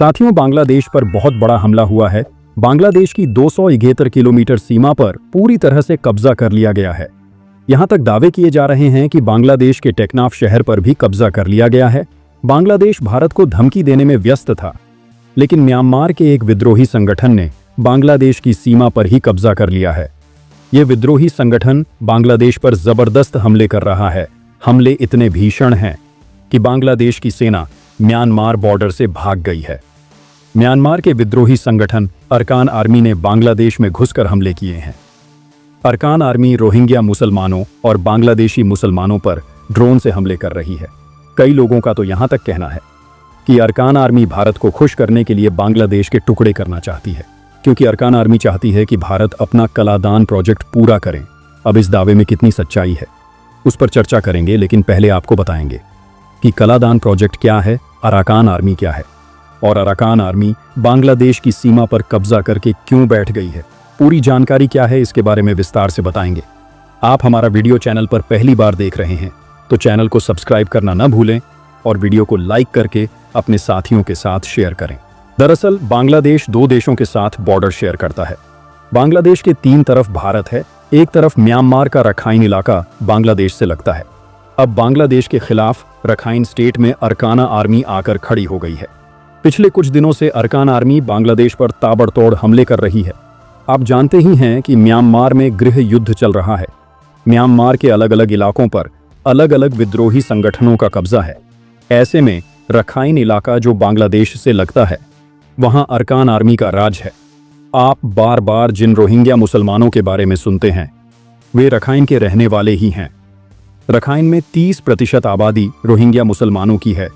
साथियों, बांग्लादेश पर बहुत बड़ा हमला हुआ है। बांग्लादेश की 271 किलोमीटर सीमा पर पूरी तरह से कब्जा कर लिया गया है। यहां तक दावे किए जा रहे हैं कि बांग्लादेश के टेकनाफ शहर पर भी कब्जा कर लिया गया है। बांग्लादेश भारत को धमकी देने में व्यस्त था, लेकिन म्यांमार के एक विद्रोही संगठन ने बांग्लादेश की सीमा पर ही कब्जा कर लिया है। ये विद्रोही संगठन बांग्लादेश पर जबरदस्त हमले कर रहा है। हमले इतने भीषण हैं कि बांग्लादेश की सेना म्यांमार बॉर्डर से भाग गई है। म्यांमार के विद्रोही संगठन अरकान आर्मी ने बांग्लादेश में घुसकर हमले किए हैं। अरकान आर्मी रोहिंग्या मुसलमानों और बांग्लादेशी मुसलमानों पर ड्रोन से हमले कर रही है। कई लोगों का तो यहां तक कहना है कि अरकान आर्मी भारत को खुश करने के लिए बांग्लादेश के टुकड़े करना चाहती है, क्योंकि अरकान आर्मी चाहती है कि भारत अपना कलादान प्रोजेक्ट पूरा करे। अब इस दावे में कितनी सच्चाई है उस पर चर्चा करेंगे, लेकिन पहले आपको बताएंगे कि कलादान प्रोजेक्ट क्या है, अराकान आर्मी क्या है और अराकान आर्मी बांग्लादेश की सीमा पर कब्जा करके क्यों बैठ गई है। पूरी जानकारी क्या है इसके बारे में विस्तार से बताएंगे। आप हमारा वीडियो चैनल पर पहली बार देख रहे हैं तो चैनल को सब्सक्राइब करना न भूलें और वीडियो को लाइक करके अपने साथियों के साथ शेयर करें। दरअसल बांग्लादेश दो देशों के साथ बॉर्डर शेयर करता है। बांग्लादेश के तीन तरफ भारत है, एक तरफ म्यांमार का रखाइन इलाका बांग्लादेश से लगता है। अब बांग्लादेश के खिलाफ रखाइन स्टेट में अरकाना आर्मी आकर खड़ी हो गई है। पिछले कुछ दिनों से अरकान आर्मी बांग्लादेश पर ताबड़तोड़ हमले कर रही है। आप जानते ही हैं कि म्यांमार में गृह युद्ध चल रहा है। म्यांमार के अलग अलग इलाकों पर अलग अलग विद्रोही संगठनों का कब्जा है। ऐसे में रखाइन इलाका जो बांग्लादेश से लगता है, वहां अरकान आर्मी का राज है। आप बार बार जिन रोहिंग्या मुसलमानों के बारे में सुनते हैं, वे रखाइन के रहने वाले ही हैं। रखाइन में 30% आबादी रोहिंग्या मुसलमानों की है,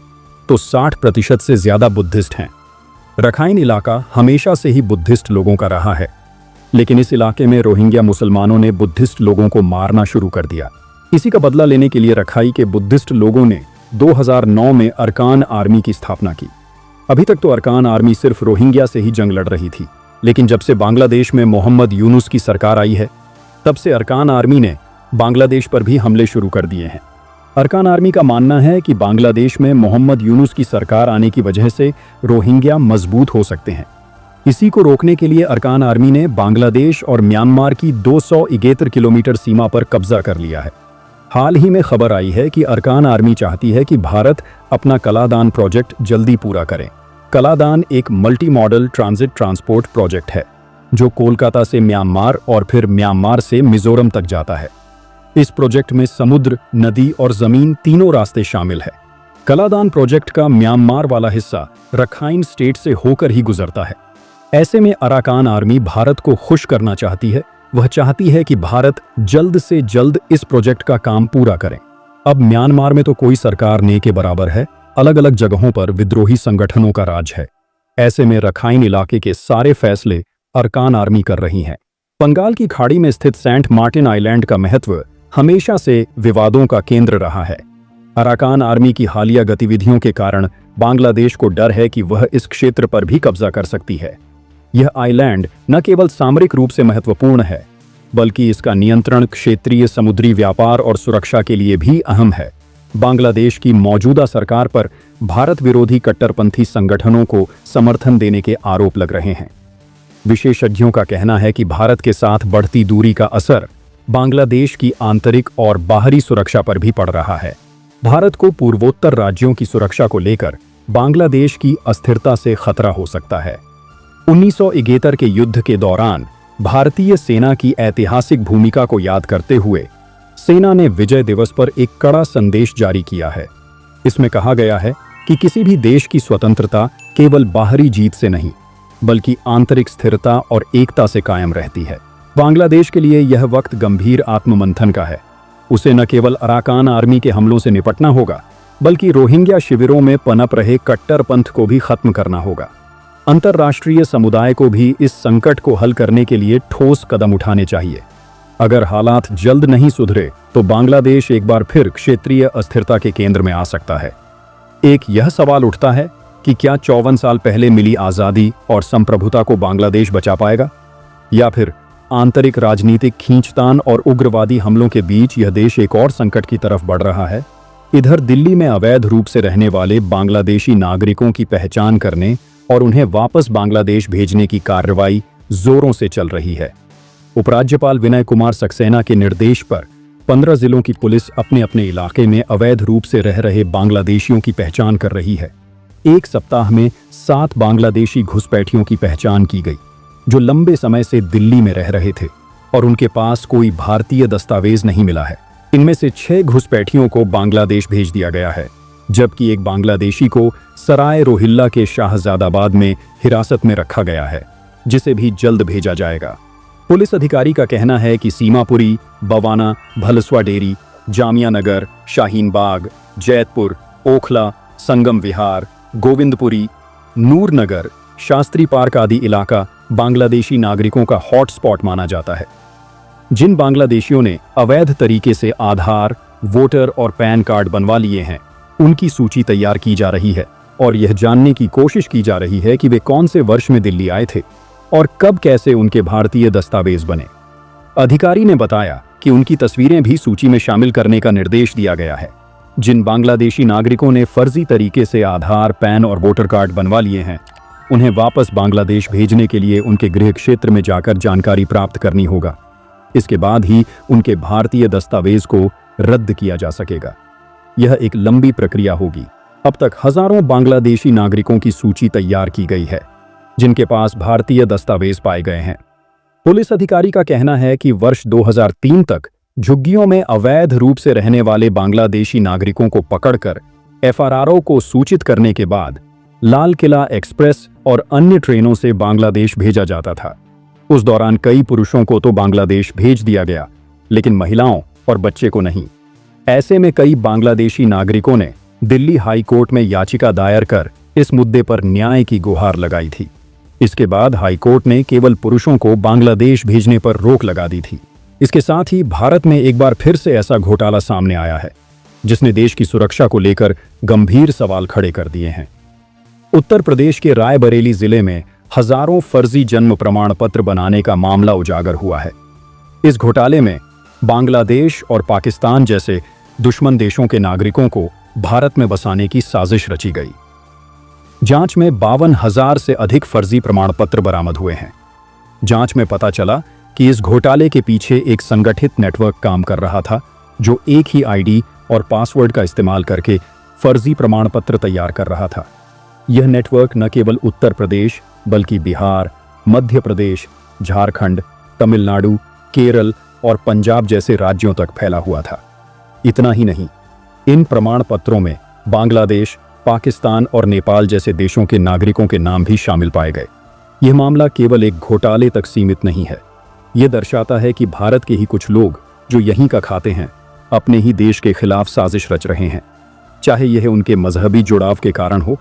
तो 60% से ज्यादा बुद्धिस्ट हैं। रखाइन इलाका हमेशा से ही बुद्धिस्ट लोगों का रहा है, लेकिन इस इलाके में रोहिंग्या मुसलमानों ने बुद्धिस्ट लोगों को मारना शुरू कर दिया। इसी का बदला लेने के लिए रखाई के बुद्धिस्ट लोगों ने 2009 में अरकान आर्मी की स्थापना की। अभी तक तो अरकान आर्मी सिर्फ रोहिंग्या से ही जंग लड़ रही थी, लेकिन जब से बांग्लादेश में मोहम्मद यूनुस की सरकार आई है, तब से अरकान आर्मी ने बांग्लादेश पर भी हमले शुरू कर दिए हैं। अरकान आर्मी का मानना है कि बांग्लादेश में मोहम्मद यूनुस की सरकार आने की वजह से रोहिंग्या मजबूत हो सकते हैं। इसी को रोकने के लिए अरकान आर्मी ने बांग्लादेश और म्यांमार की 271 किलोमीटर सीमा पर कब्जा कर लिया है। हाल ही में खबर आई है कि अरकान आर्मी चाहती है कि भारत अपना कलादान प्रोजेक्ट जल्दी पूरा करे। कलादान एक multi modal transit transport project है जो कोलकाता से म्यांमार और फिर म्यांमार से मिजोरम तक जाता है। इस प्रोजेक्ट में समुद्र, नदी और जमीन तीनों रास्ते शामिल है। कलादान प्रोजेक्ट का म्यांमार वाला हिस्सा रखाइन स्टेट से होकर ही गुजरता है। ऐसे में अराकान आर्मी भारत को खुश करना चाहती है। वह चाहती है कि भारत जल्द से जल्द इस प्रोजेक्ट का काम पूरा करें। अब म्यांमार में तो कोई सरकार नहीं के बराबर है। अलग अलग जगहों पर विद्रोही संगठनों का राज है। ऐसे में रखाइन इलाके के सारे फैसले अरकान आर्मी कर रही है। बंगाल की खाड़ी में स्थित सेंट मार्टिन आइलैंड का महत्व हमेशा से विवादों का केंद्र रहा है। अराकान आर्मी की हालिया गतिविधियों के कारण बांग्लादेश को डर है कि वह इस क्षेत्र पर भी कब्जा कर सकती है। यह आइलैंड न केवल सामरिक रूप से महत्वपूर्ण है, बल्कि इसका नियंत्रण क्षेत्रीय समुद्री व्यापार और सुरक्षा के लिए भी अहम है। बांग्लादेश की मौजूदा सरकार पर भारत विरोधी कट्टरपंथी संगठनों को समर्थन देने के आरोप लग रहे हैं। विशेषज्ञों का कहना है कि भारत के साथ बढ़ती दूरी का असर बांग्लादेश की आंतरिक और बाहरी सुरक्षा पर भी पड़ रहा है। भारत को पूर्वोत्तर राज्यों की सुरक्षा को लेकर बांग्लादेश की अस्थिरता से खतरा हो सकता है। 1971 के युद्ध के दौरान भारतीय सेना की ऐतिहासिक भूमिका को याद करते हुए सेना ने विजय दिवस पर एक कड़ा संदेश जारी किया है। इसमें कहा गया है कि किसी भी देश की स्वतंत्रता केवल बाहरी जीत से नहीं, बल्कि आंतरिक स्थिरता और एकता से कायम रहती है। बांग्लादेश के लिए यह वक्त गंभीर आत्ममंथन का है। उसे न केवल अराकान आर्मी के हमलों से निपटना होगा, बल्कि रोहिंग्या शिविरों में पनप रहे कट्टरपंथ को भी खत्म करना होगा। अंतर्राष्ट्रीय समुदाय को भी इस संकट को हल करने के लिए ठोस कदम उठाने चाहिए। अगर हालात जल्द नहीं सुधरे तो बांग्लादेश एक बार फिर क्षेत्रीय अस्थिरता के केंद्र में आ सकता है। एक यह सवाल उठता है कि क्या 54 साल पहले मिली आज़ादी और संप्रभुता को बांग्लादेश बचा पाएगा, या फिर आंतरिक राजनीतिक खींचतान और उग्रवादी हमलों के बीच यह देश एक और संकट की तरफ बढ़ रहा है। इधर दिल्ली में अवैध रूप से रहने वाले बांग्लादेशी नागरिकों की पहचान करने और उन्हें वापस बांग्लादेश भेजने की कार्रवाई जोरों से चल रही है। उपराज्यपाल विनय कुमार सक्सेना के निर्देश पर 15 जिलों की पुलिस अपने अपने इलाके में अवैध रूप से रह रहे बांग्लादेशियों की पहचान कर रही है। एक सप्ताह में 7 बांग्लादेशी घुसपैठियों की पहचान की गई, जो लंबे समय से दिल्ली में रह रहे थे और उनके पास कोई भारतीय दस्तावेज नहीं मिला है। इनमें से 6 घुसपैठियों को बांग्लादेश भेज दिया गया है, जबकि एक बांग्लादेशी को सराय रोहिल्ला के शाहजादाबाद में हिरासत में रखा गया है, जिसे भी जल्द भेजा जाएगा। पुलिस अधिकारी का कहना है कि सीमापुरी, बवाना, भलसवा डेरी, जामिया नगर, शाहीन बाग, जैतपुर, ओखला, संगम विहार, गोविंदपुरी, नूरनगर, शास्त्री पार्क आदि इलाका बांग्लादेशी नागरिकों का हॉटस्पॉट माना जाता है। जिन बांग्लादेशियों ने अवैध तरीके से आधार, वोटर और पैन कार्ड बनवा लिए हैं, उनकी सूची तैयार की जा रही है और यह जानने की कोशिश की जा रही है कि वे कौन से वर्ष में दिल्ली आए थे और कब कैसे उनके भारतीय दस्तावेज बने। अधिकारी ने बताया कि उनकी तस्वीरें भी सूची में शामिल करने का निर्देश दिया गया है। जिन बांग्लादेशी नागरिकों ने फर्जी तरीके से आधार, पैन और वोटर कार्ड बनवा लिए हैं, उन्हें वापस बांग्लादेश भेजने के लिए उनके गृह क्षेत्र में जाकर जानकारी प्राप्त करनी होगा। इसके बाद ही उनके भारतीय दस्तावेज को रद्द किया जा सकेगा। यह एक लंबी प्रक्रिया होगी। अब तक हजारों बांग्लादेशी नागरिकों की सूची तैयार की गई है, जिनके पास भारतीय दस्तावेज पाए गए हैं। पुलिस अधिकारी का कहना है कि वर्ष 2003 तक झुग्गियों में अवैध रूप से रहने वाले बांग्लादेशी नागरिकों को पकड़कर एफआरआरओ को सूचित करने के बाद लाल किला एक्सप्रेस और अन्य ट्रेनों से बांग्लादेश भेजा जाता था। उस दौरान कई पुरुषों को तो बांग्लादेश भेज दिया गया, लेकिन महिलाओं और बच्चे को नहीं। ऐसे में कई बांग्लादेशी नागरिकों ने दिल्ली हाई कोर्ट में याचिका दायर कर इस मुद्दे पर न्याय की गुहार लगाई थी। इसके बाद हाई कोर्ट ने केवल पुरुषों को बांग्लादेश भेजने पर रोक लगा दी थी। इसके साथ ही भारत में एक बार फिर से ऐसा घोटाला सामने आया है, जिसने देश की सुरक्षा को लेकर गंभीर सवाल खड़े कर दिए हैं। उत्तर प्रदेश के रायबरेली जिले में हजारों फर्जी जन्म प्रमाण पत्र बनाने का मामला उजागर हुआ है। इस घोटाले में बांग्लादेश और पाकिस्तान जैसे दुश्मन देशों के नागरिकों को भारत में बसाने की साजिश रची गई। जांच में 52,000 से अधिक फर्जी प्रमाण पत्र बरामद हुए हैं। जांच में पता चला कि इस घोटाले के पीछे एक संगठित नेटवर्क काम कर रहा था, जो एक ही आईडी और पासवर्ड का इस्तेमाल करके फर्जी प्रमाण पत्र तैयार कर रहा था। यह नेटवर्क न केवल उत्तर प्रदेश बल्कि बिहार, मध्य प्रदेश, झारखंड, तमिलनाडु, केरल और पंजाब जैसे राज्यों तक फैला हुआ था। इतना ही नहीं, इन प्रमाण पत्रों में बांग्लादेश, पाकिस्तान और नेपाल जैसे देशों के नागरिकों के नाम भी शामिल पाए गए। यह मामला केवल एक घोटाले तक सीमित नहीं है। यह दर्शाता है कि भारत के ही कुछ लोग जो यहीं का खाते हैं, अपने ही देश के खिलाफ साजिश रच रहे हैं, चाहे यह उनके मजहबी जुड़ाव के कारण हो